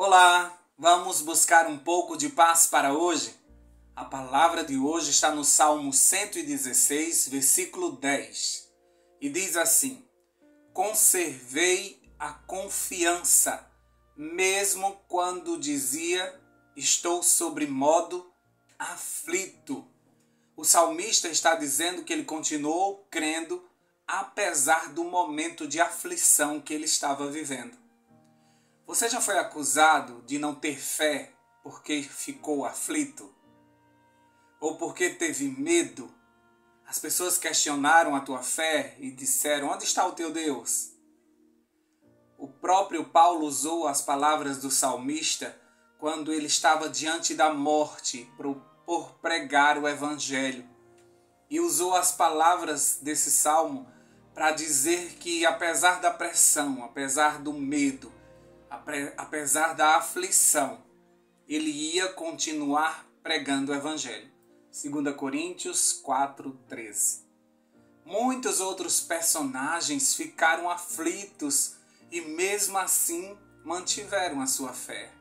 Olá, vamos buscar um pouco de paz para hoje? A palavra de hoje está no Salmo 116, versículo 10. E diz assim: Conservei a confiança, mesmo quando dizia, estou sobremodo aflito. O salmista está dizendo que ele continuou crendo, apesar do momento de aflição que ele estava vivendo. Você já foi acusado de não ter fé porque ficou aflito? Ou porque teve medo? As pessoas questionaram a tua fé e disseram: onde está o teu Deus? O próprio Paulo usou as palavras do salmista quando ele estava diante da morte por pregar o Evangelho. E usou as palavras desse salmo para dizer que apesar da pressão, apesar do medo, apesar da aflição, ele ia continuar pregando o Evangelho. 2 Coríntios 4:13. Muitos outros personagens ficaram aflitos e mesmo assim mantiveram a sua fé.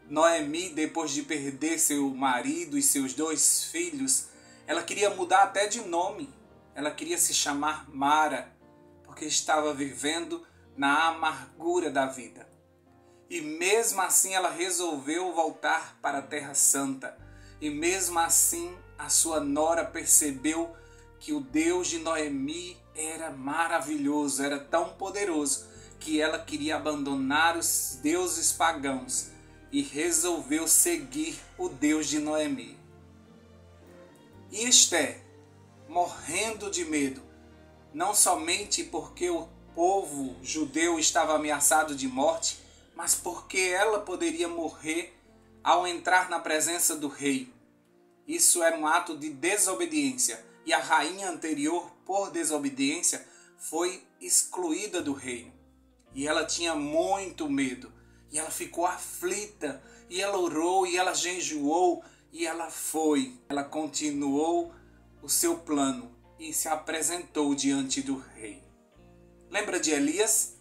Noemi, depois de perder seu marido e seus 2 filhos, ela queria mudar até de nome. Ela queria se chamar Mara, porque estava vivendo na amargura da vida. E mesmo assim ela resolveu voltar para a Terra Santa. E mesmo assim a sua nora percebeu que o Deus de Noemi era maravilhoso, era tão poderoso, que ela queria abandonar os deuses pagãos e resolveu seguir o Deus de Noemi. E Esther, morrendo de medo, não somente porque o povo judeu estava ameaçado de morte, mas porque ela poderia morrer ao entrar na presença do rei. Isso era um ato de desobediência, e a rainha anterior, por desobediência, foi excluída do reino. E ela tinha muito medo, e ela ficou aflita, e ela orou, e ela jejuou, e ela continuou o seu plano e se apresentou diante do rei. Lembra de Elias?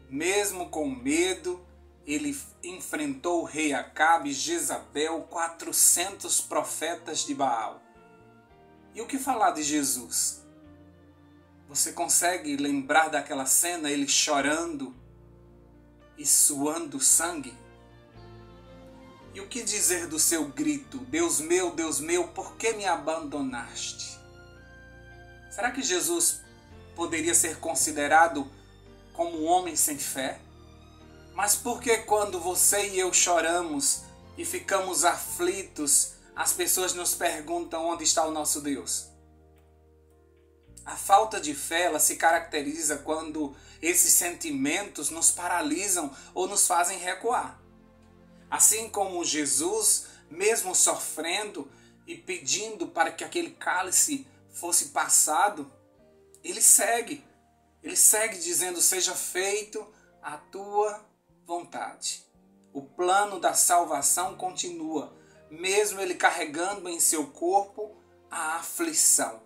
Mesmo com medo, ele enfrentou o rei Acabe, Jezabel, 400 profetas de Baal. E o que falar de Jesus? Você consegue lembrar daquela cena, ele chorando e suando sangue? E o que dizer do seu grito: Deus meu, por que me abandonaste? Será que Jesus poderia ser considerado como um homem sem fé? Mas por que quando você e eu choramos e ficamos aflitos, as pessoas nos perguntam onde está o nosso Deus? A falta de fé, ela se caracteriza quando esses sentimentos nos paralisam ou nos fazem recuar. Assim como Jesus, mesmo sofrendo e pedindo para que aquele cálice fosse passado, ele segue dizendo: seja feito a tua vontade. O plano da salvação continua, mesmo ele carregando em seu corpo a aflição.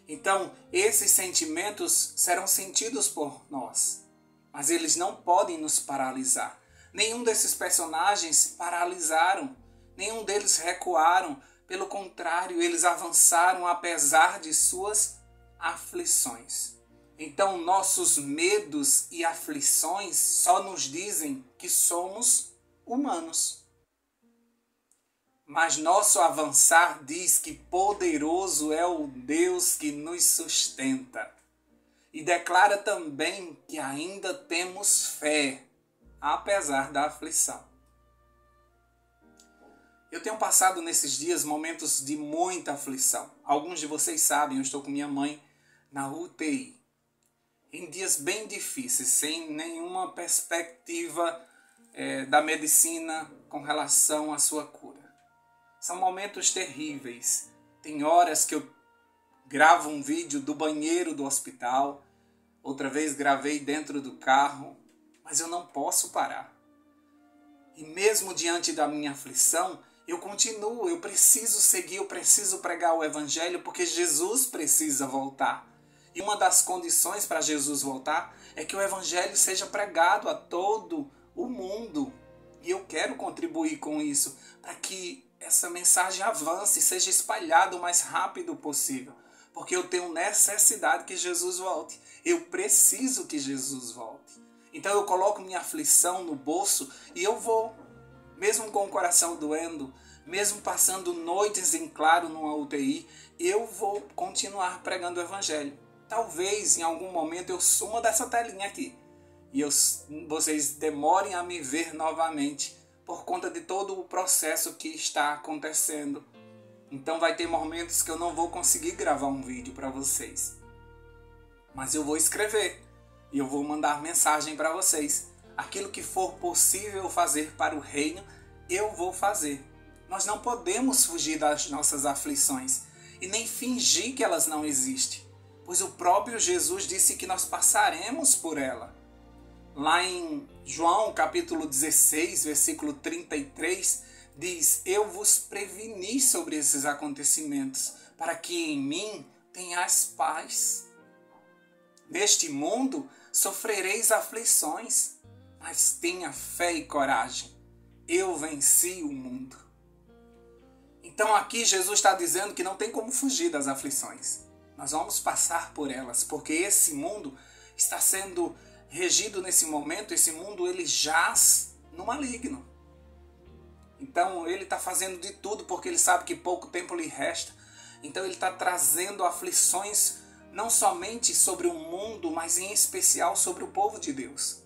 Então, esses sentimentos serão sentidos por nós, mas eles não podem nos paralisar. Nenhum desses personagens paralisaram, nenhum deles recuaram. Pelo contrário, eles avançaram apesar de suas aflições. Então, nossos medos e aflições só nos dizem que somos humanos. Mas nosso avançar diz que poderoso é o Deus que nos sustenta. E declara também que ainda temos fé, apesar da aflição. Eu tenho passado nesses dias momentos de muita aflição. Alguns de vocês sabem, eu estou com minha mãe na UTI. Em dias bem difíceis, sem nenhuma perspectiva da medicina com relação à sua cura. São momentos terríveis. Tem horas que eu gravo um vídeo do banheiro do hospital, outra vez gravei dentro do carro, mas eu não posso parar. E mesmo diante da minha aflição, eu continuo, eu preciso seguir, eu preciso pregar o Evangelho, porque Jesus precisa voltar. E uma das condições para Jesus voltar é que o Evangelho seja pregado a todo o mundo. E eu quero contribuir com isso, para que essa mensagem avance, seja espalhada o mais rápido possível. Porque eu tenho necessidade que Jesus volte. Eu preciso que Jesus volte. Então eu coloco minha aflição no bolso e eu vou, mesmo com o coração doendo, mesmo passando noites em claro numa UTI, eu vou continuar pregando o Evangelho. Talvez em algum momento eu suma dessa telinha aqui e vocês demorem a me ver novamente por conta de todo o processo que está acontecendo. Então vai ter momentos que eu não vou conseguir gravar um vídeo para vocês. Mas eu vou escrever e eu vou mandar mensagem para vocês. Aquilo que for possível fazer para o reino, eu vou fazer. Nós não podemos fugir das nossas aflições e nem fingir que elas não existem, pois o próprio Jesus disse que nós passaremos por ela. Lá em João capítulo 16, versículo 33, diz: eu vos preveni sobre esses acontecimentos, para que em mim tenhais paz. Neste mundo sofrereis aflições, mas tenha fé e coragem. Eu venci o mundo. Então aqui Jesus está dizendo que não tem como fugir das aflições. Nós vamos passar por elas, porque esse mundo está sendo regido nesse momento, esse mundo ele jaz no maligno. Então ele está fazendo de tudo porque ele sabe que pouco tempo lhe resta. Então ele está trazendo aflições não somente sobre o mundo, mas em especial sobre o povo de Deus.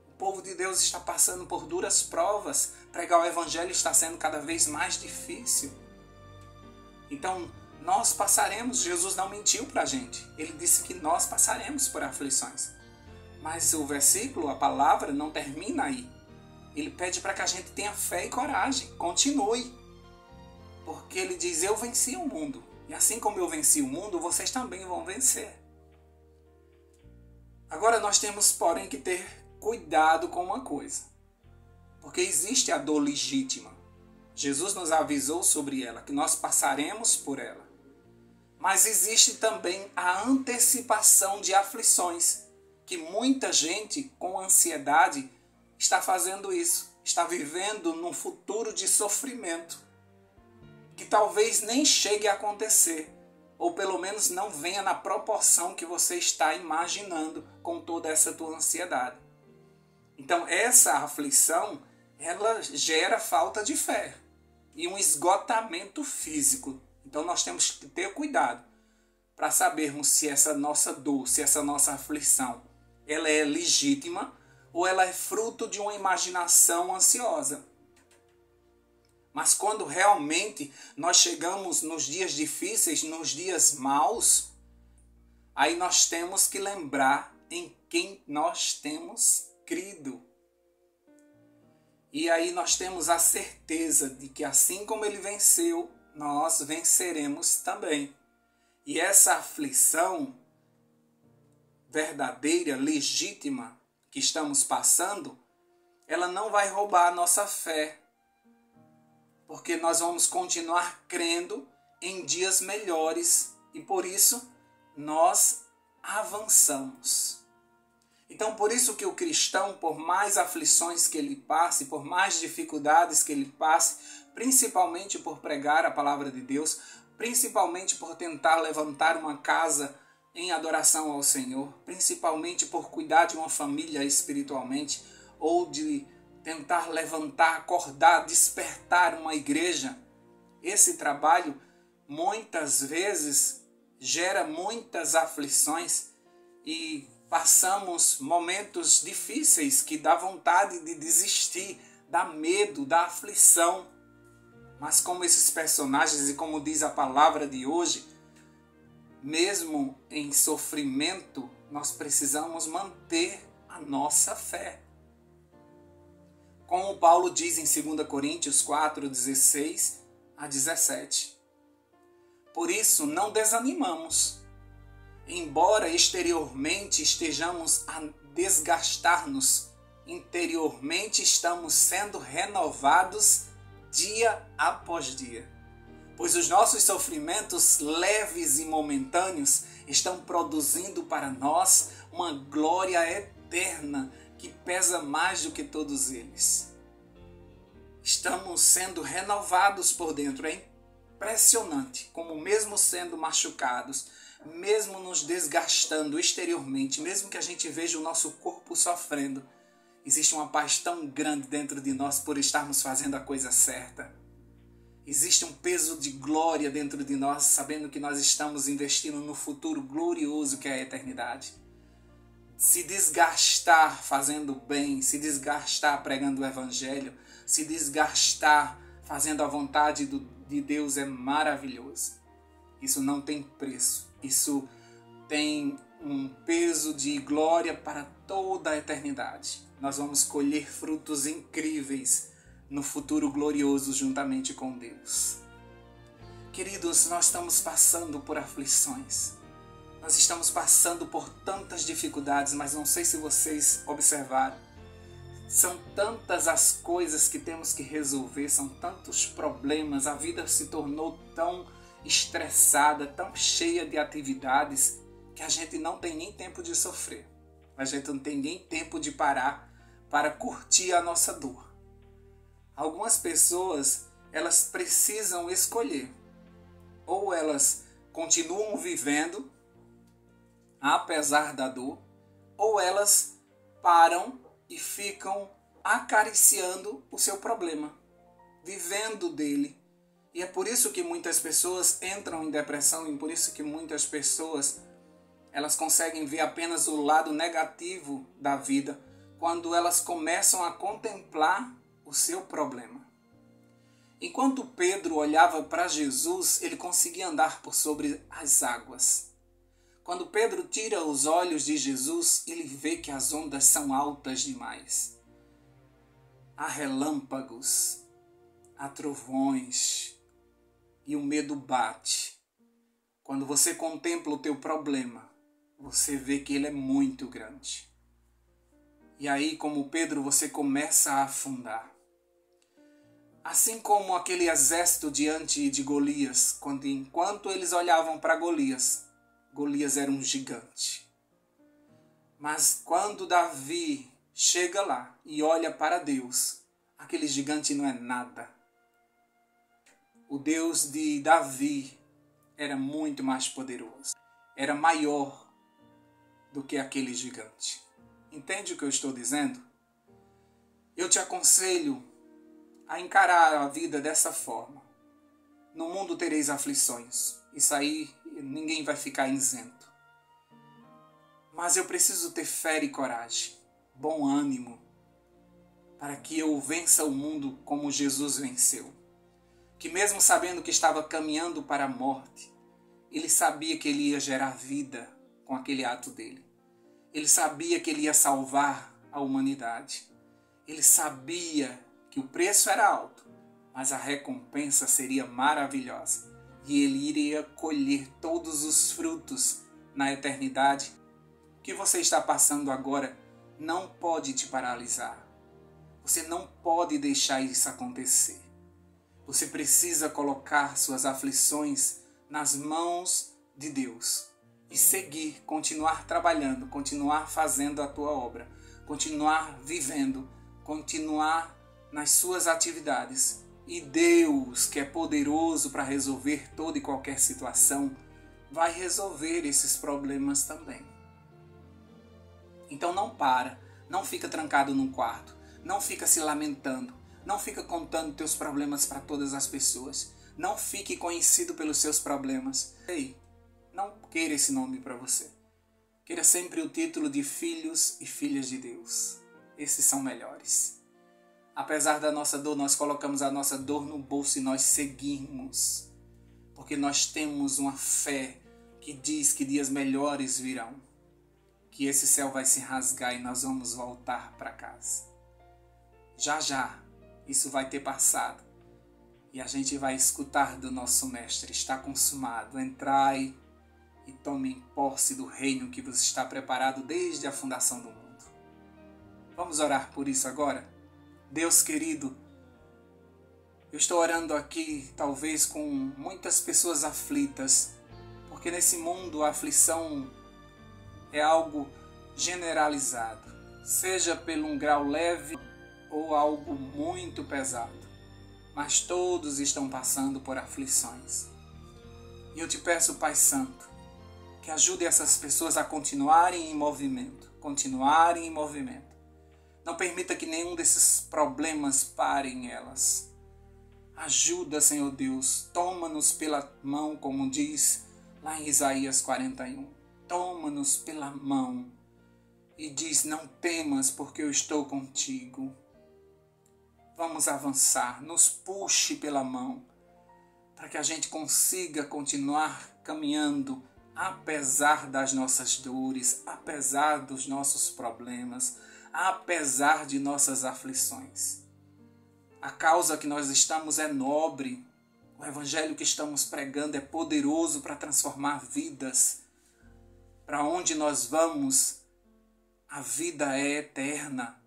O povo de Deus está passando por duras provas. Pregar o Evangelho está sendo cada vez mais difícil. Então nós passaremos, Jesus não mentiu para a gente. Ele disse que nós passaremos por aflições. Mas o versículo, a palavra, não termina aí. Ele pede para que a gente tenha fé e coragem, continue. Porque ele diz: eu venci o mundo. E assim como eu venci o mundo, vocês também vão vencer. Agora nós temos, porém, que ter cuidado com uma coisa. Porque existe a dor legítima. Jesus nos avisou sobre ela, que nós passaremos por ela. Mas existe também a antecipação de aflições, que muita gente com ansiedade está fazendo isso, está vivendo num futuro de sofrimento, que talvez nem chegue a acontecer, ou pelo menos não venha na proporção que você está imaginando com toda essa tua ansiedade. Então essa aflição, ela gera falta de fé e um esgotamento físico. Então nós temos que ter cuidado para sabermos se essa nossa dor, se essa nossa aflição, ela é legítima ou ela é fruto de uma imaginação ansiosa. Mas quando realmente nós chegamos nos dias difíceis, nos dias maus, aí nós temos que lembrar em quem nós temos crido. E aí nós temos a certeza de que assim como ele venceu, nós venceremos também. E essa aflição verdadeira, legítima que estamos passando, ela não vai roubar a nossa fé, porque nós vamos continuar crendo em dias melhores e por isso nós avançamos. Então por isso que o cristão, por mais aflições que ele passe, por mais dificuldades que ele passe, principalmente por pregar a palavra de Deus, principalmente por tentar levantar uma casa em adoração ao Senhor, principalmente por cuidar de uma família espiritualmente, ou de tentar levantar, acordar, despertar uma igreja. Esse trabalho muitas vezes gera muitas aflições e passamos momentos difíceis que dá vontade de desistir, dá medo, dá aflição. Mas como esses personagens e como diz a palavra de hoje, mesmo em sofrimento, nós precisamos manter a nossa fé. Como Paulo diz em 2 Coríntios 4, 16 a 17. Por isso, não desanimamos. Embora exteriormente estejamos a desgastar-nos, interiormente estamos sendo renovados dia após dia. Pois os nossos sofrimentos leves e momentâneos estão produzindo para nós uma glória eterna que pesa mais do que todos eles. estamos sendo renovados por dentro. É impressionante como, mesmo sendo machucados, mesmo nos desgastando exteriormente, mesmo que a gente veja o nosso corpo sofrendo, existe uma paz tão grande dentro de nós por estarmos fazendo a coisa certa. Existe um peso de glória dentro de nós, sabendo que nós estamos investindo no futuro glorioso que é a eternidade. Se desgastar fazendo bem, se desgastar pregando o Evangelho, se desgastar fazendo a vontade de Deus é maravilhoso. Isso não tem preço. Isso tem um peso de glória para toda a eternidade. Nós vamos colher frutos incríveis no futuro glorioso juntamente com Deus. Queridos, nós estamos passando por aflições. Nós estamos passando por tantas dificuldades, mas não sei se vocês observaram. São tantas as coisas que temos que resolver, são tantos problemas, a vida se tornou tão estressada, tão cheia de atividades, que a gente não tem nem tempo de sofrer. A gente não tem nem tempo de parar para curtir a nossa dor. Algumas pessoas, elas precisam escolher. Ou elas continuam vivendo, apesar da dor, ou elas param e ficam acariciando o seu problema, vivendo dele. E é por isso que muitas pessoas entram em depressão, e por isso que muitas pessoas elas conseguem ver apenas o lado negativo da vida, quando elas começam a contemplar o seu problema. Enquanto Pedro olhava para Jesus, ele conseguia andar por sobre as águas. Quando Pedro tira os olhos de Jesus, ele vê que as ondas são altas demais. Há relâmpagos, há trovões e o medo bate. Quando você contempla o teu problema, você vê que ele é muito grande. E aí, como Pedro, você começa a afundar. Assim como aquele exército diante de Golias, enquanto eles olhavam para Golias, Golias era um gigante. Mas quando Davi chega lá e olha para Deus, aquele gigante não é nada. O Deus de Davi era muito mais poderoso, era maior do que aquele gigante. Entende o que eu estou dizendo? Eu te aconselho a encarar a vida dessa forma. No mundo tereis aflições. Isso aí ninguém vai ficar isento. Mas eu preciso ter fé e coragem, bom ânimo, para que eu vença o mundo como Jesus venceu. Que mesmo sabendo que estava caminhando para a morte, ele sabia que ele ia gerar vida com aquele ato dele. Ele sabia que ele ia salvar a humanidade. Ele sabia que o preço era alto, mas a recompensa seria maravilhosa. E ele iria colher todos os frutos na eternidade. O que você está passando agora não pode te paralisar. Você não pode deixar isso acontecer. Você precisa colocar suas aflições nas mãos de Deus e seguir, continuar trabalhando, continuar fazendo a tua obra, continuar vivendo, continuar nas suas atividades. E Deus, que é poderoso para resolver toda e qualquer situação, vai resolver esses problemas também. Então não para, não fica trancado num quarto, não fica se lamentando, não fica contando teus problemas para todas as pessoas, não fique conhecido pelos seus problemas. Ei, não queira esse nome para você. Queira sempre o título de filhos e filhas de Deus. Esses são melhores. Apesar da nossa dor, nós colocamos a nossa dor no bolso e nós seguimos. Porque nós temos uma fé que diz que dias melhores virão. Que esse céu vai se rasgar e nós vamos voltar para casa. Já já, isso vai ter passado. E a gente vai escutar do nosso Mestre: está consumado, entrai e tomem posse do reino que vos está preparado desde a fundação do mundo. Vamos orar por isso agora? Deus querido, eu estou orando aqui talvez com muitas pessoas aflitas, porque nesse mundo a aflição é algo generalizado, seja por um grau leve ou algo muito pesado. mas todos estão passando por aflições. E eu te peço, Pai Santo, que ajude essas pessoas a continuarem em movimento, Não permita que nenhum desses problemas parem elas. Ajuda, Senhor Deus, toma-nos pela mão, como diz lá em Isaías 41. Toma-nos pela mão e diz: não temas, porque eu estou contigo. Vamos avançar, nos puxe pela mão, para que a gente consiga continuar caminhando, apesar das nossas dores, apesar dos nossos problemas, apesar de nossas aflições. A causa que nós estamos é nobre, o evangelho que estamos pregando é poderoso para transformar vidas. Para onde nós vamos, a vida é eterna.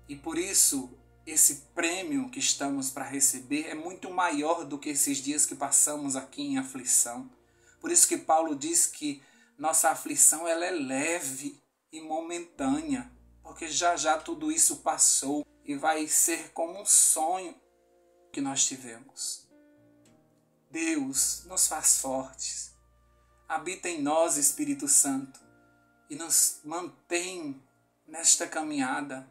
E por isso, esse prêmio que estamos para receber é muito maior do que esses dias que passamos aqui em aflição. Por isso que Paulo diz que nossa aflição ela é leve e momentânea, porque já já tudo isso passou e vai ser como um sonho que nós tivemos. Deus nos faz fortes. Habita em nós, Espírito Santo, e nos mantém nesta caminhada.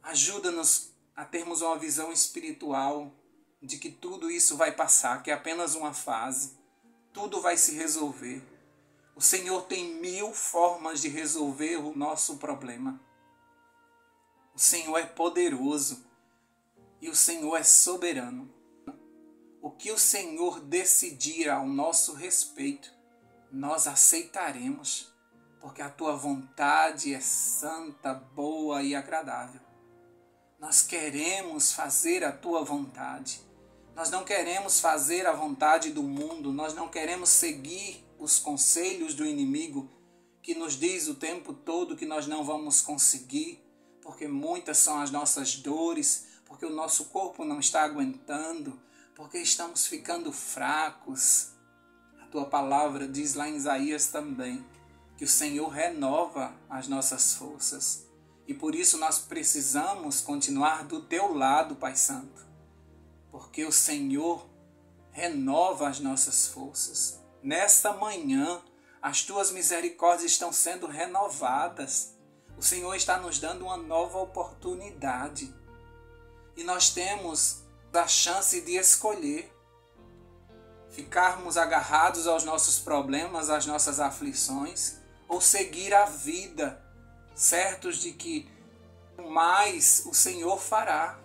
Ajuda-nos a termos uma visão espiritual de que tudo isso vai passar, que é apenas uma fase. Tudo vai se resolver. O Senhor tem 1000 formas de resolver o nosso problema. O Senhor é poderoso e o Senhor é soberano. O que o Senhor decidir ao nosso respeito, nós aceitaremos, porque a tua vontade é santa, boa e agradável. Nós queremos fazer a tua vontade. Nós não queremos fazer a vontade do mundo, nós não queremos seguir os conselhos do inimigo que nos diz o tempo todo que nós não vamos conseguir, porque muitas são as nossas dores, porque o nosso corpo não está aguentando, porque estamos ficando fracos. A tua palavra diz lá em Isaías também que o Senhor renova as nossas forças. E por isso nós precisamos continuar do teu lado, Pai Santo, porque o Senhor renova as nossas forças. Nesta manhã, as tuas misericórdias estão sendo renovadas. O Senhor está nos dando uma nova oportunidade. E nós temos a chance de escolher. Ficarmos agarrados aos nossos problemas, às nossas aflições, ou seguir a vida, certos de que mais o Senhor fará.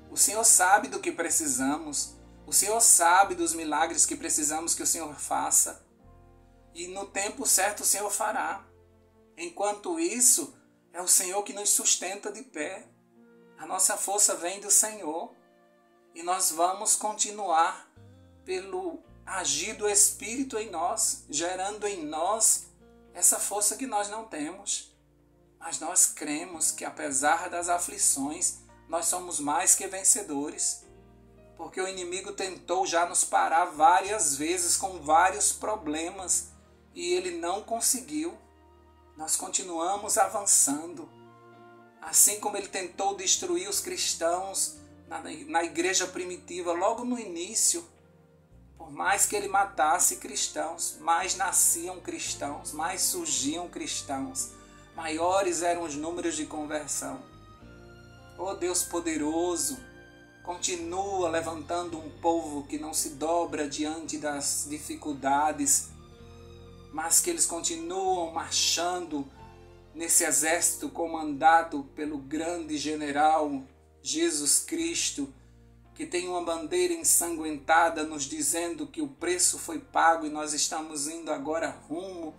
O Senhor sabe do que precisamos. O Senhor sabe dos milagres que precisamos que o Senhor faça. E no tempo certo o Senhor fará. Enquanto isso, é o Senhor que nos sustenta de pé. A nossa força vem do Senhor. E nós vamos continuar pelo agir do Espírito em nós, gerando em nós essa força que nós não temos. Mas nós cremos que apesar das aflições, nós somos mais que vencedores. Porque o inimigo tentou já nos parar várias vezes com vários problemas e ele não conseguiu. Nós continuamos avançando. Assim como ele tentou destruir os cristãos na igreja primitiva, logo no início, por mais que ele matasse cristãos, mais nasciam cristãos, mais surgiam cristãos, maiores eram os números de conversão. Oh Deus poderoso, continua levantando um povo que não se dobra diante das dificuldades, mas que eles continuam marchando nesse exército comandado pelo grande general Jesus Cristo, que tem uma bandeira ensanguentada nos dizendo que o preço foi pago e nós estamos indo agora rumo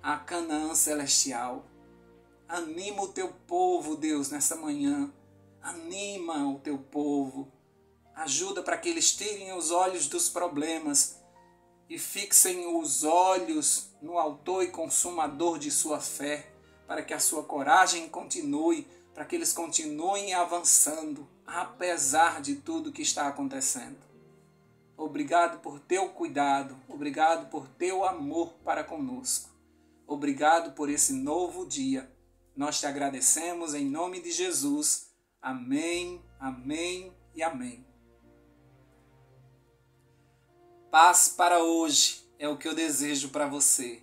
a Canaã celestial. Anima o teu povo, Deus, nessa manhã. Anima o teu povo. Ajuda para que eles tirem os olhos dos problemas e fixem os olhos no autor e consumador de sua fé, para que a sua coragem continue, para que eles continuem avançando, apesar de tudo que está acontecendo. Obrigado por teu cuidado, obrigado por teu amor para conosco. Obrigado por esse novo dia. Nós te agradecemos em nome de Jesus. Amém, amém e amém. Paz para hoje é o que eu desejo para você.